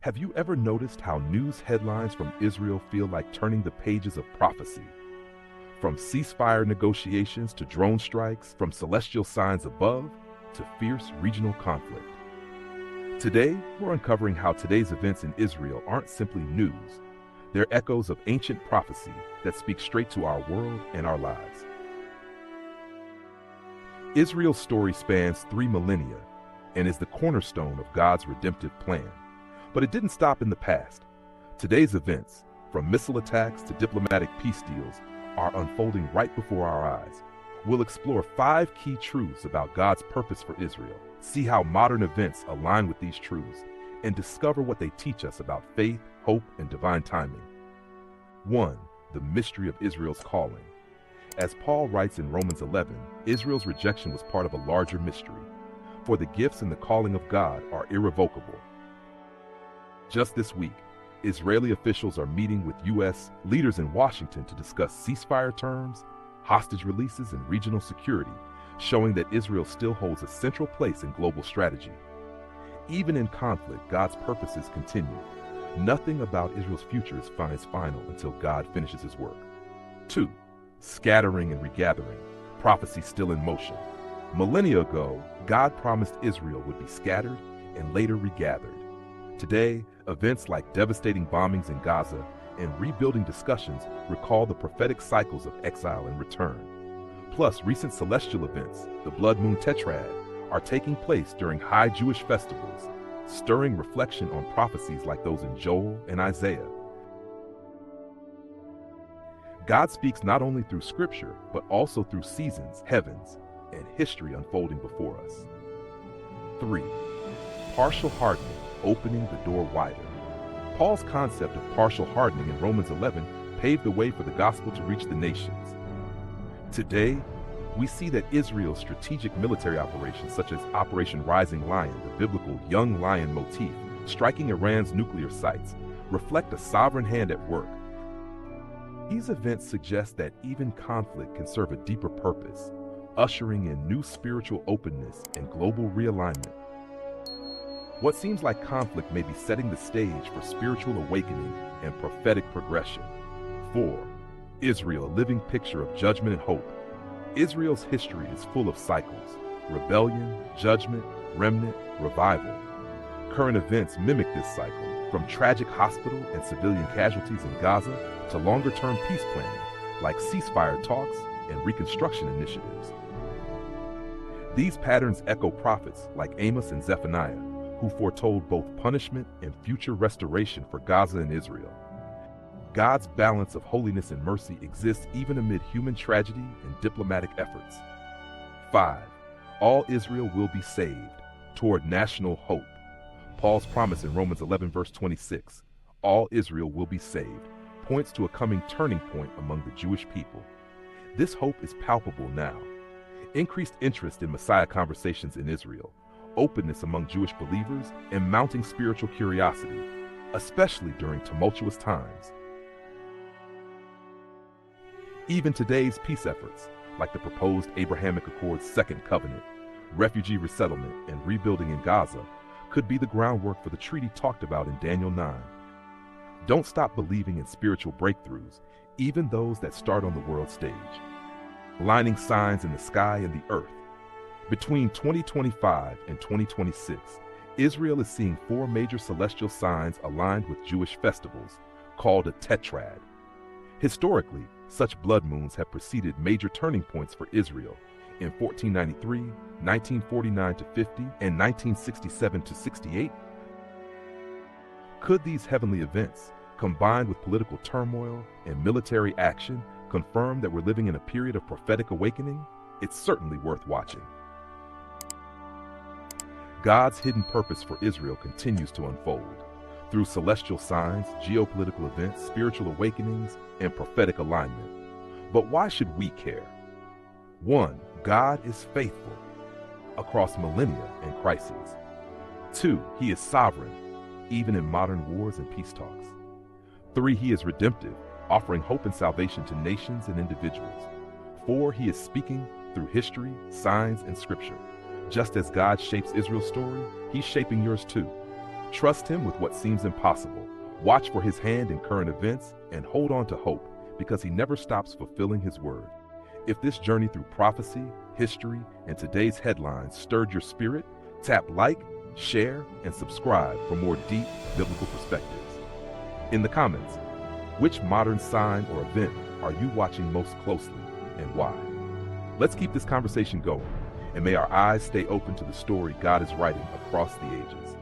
Have you ever noticed how news headlines from Israel feel like turning the pages of prophecy? From ceasefire negotiations to drone strikes, from celestial signs above to fierce regional conflict. Today, we're uncovering how today's events in Israel aren't simply news. They're echoes of ancient prophecy that speak straight to our world and our lives. Israel's story spans 3 millennia and is the cornerstone of God's redemptive plan. But it didn't stop in the past. Today's events, from missile attacks to diplomatic peace deals, are unfolding right before our eyes. We'll explore 5 key truths about God's purpose for Israel, see how modern events align with these truths, and discover what they teach us about faith, hope, and divine timing. 1. The mystery of Israel's calling. As Paul writes in Romans 11, Israel's rejection was part of a larger mystery, for the gifts and the calling of God are irrevocable. Just this week, Israeli officials are meeting with U.S. leaders in Washington to discuss ceasefire terms, hostage releases, and regional security, showing that Israel still holds a central place in global strategy. Even in conflict, God's purposes continue. Nothing about Israel's future is final until God finishes his work. 2. Scattering and regathering, prophecy still in motion. Millennia ago, God promised Israel would be scattered and later regathered. Today, events like devastating bombings in Gaza and rebuilding discussions recall the prophetic cycles of exile and return. Plus, recent celestial events, the blood moon tetrad, are taking place during high Jewish festivals, stirring reflection on prophecies like those in Joel and Isaiah. God speaks not only through scripture, but also through seasons, heavens, and history unfolding before us. 3. Partial hardening, opening the door wider. Paul's concept of partial hardening in Romans 11 paved the way for the gospel to reach the nations. Today, we see that Israel's strategic military operations, such as Operation Rising Lion, the biblical young lion motif, striking Iran's nuclear sites, reflect a sovereign hand at work. These events suggest that even conflict can serve a deeper purpose, ushering in new spiritual openness and global realignment. What seems like conflict may be setting the stage for spiritual awakening and prophetic progression. 4. Israel, a living picture of judgment and hope. Israel's history is full of cycles: rebellion, judgment, remnant, revival. Current events mimic this cycle, from tragic hospital and civilian casualties in Gaza to longer-term peace planning, like ceasefire talks and reconstruction initiatives. These patterns echo prophets like Amos and Zephaniah, who foretold both punishment and future restoration for Gaza and Israel. God's balance of holiness and mercy exists even amid human tragedy and diplomatic efforts. 5. All Israel will be saved, toward national hope. Paul's promise in Romans 11 verse 26, all Israel will be saved, points to a coming turning point among the Jewish people. This hope is palpable now. Increased interest in Messiah conversations in Israel, openness among Jewish believers, and mounting spiritual curiosity, especially during tumultuous times. Even today's peace efforts, like the proposed Abrahamic Accords Second Covenant, refugee resettlement, and rebuilding in Gaza, could be the groundwork for the treaty talked about in Daniel 9. Don't stop believing in spiritual breakthroughs, even those that start on the world stage. Lining signs in the sky and the earth. Between 2025 and 2026, Israel is seeing 4 major celestial signs aligned with Jewish festivals, called a tetrad. Historically, such blood moons have preceded major turning points for Israel in 1493, 1949 to 50, and 1967 to 68. Could these heavenly events, combined with political turmoil and military action, confirm that we're living in a period of prophetic awakening? It's certainly worth watching. God's hidden purpose for Israel continues to unfold through celestial signs, geopolitical events, spiritual awakenings, and prophetic alignment. But why should we care? 1. God is faithful across millennia and crises. 2. He is sovereign, even in modern wars and peace talks. 3. He is redemptive, offering hope and salvation to nations and individuals. 4. He is speaking through history, signs, and scripture. Just as God shapes Israel's story, he's shaping yours too. Trust him with what seems impossible. Watch for his hand in current events and hold on to hope because he never stops fulfilling his word. If this journey through prophecy, history, and today's headlines stirred your spirit, tap like, share, and subscribe for more deep biblical perspectives. In the comments, which modern sign or event are you watching most closely and why? Let's keep this conversation going, and may our eyes stay open to the story God is writing across the ages.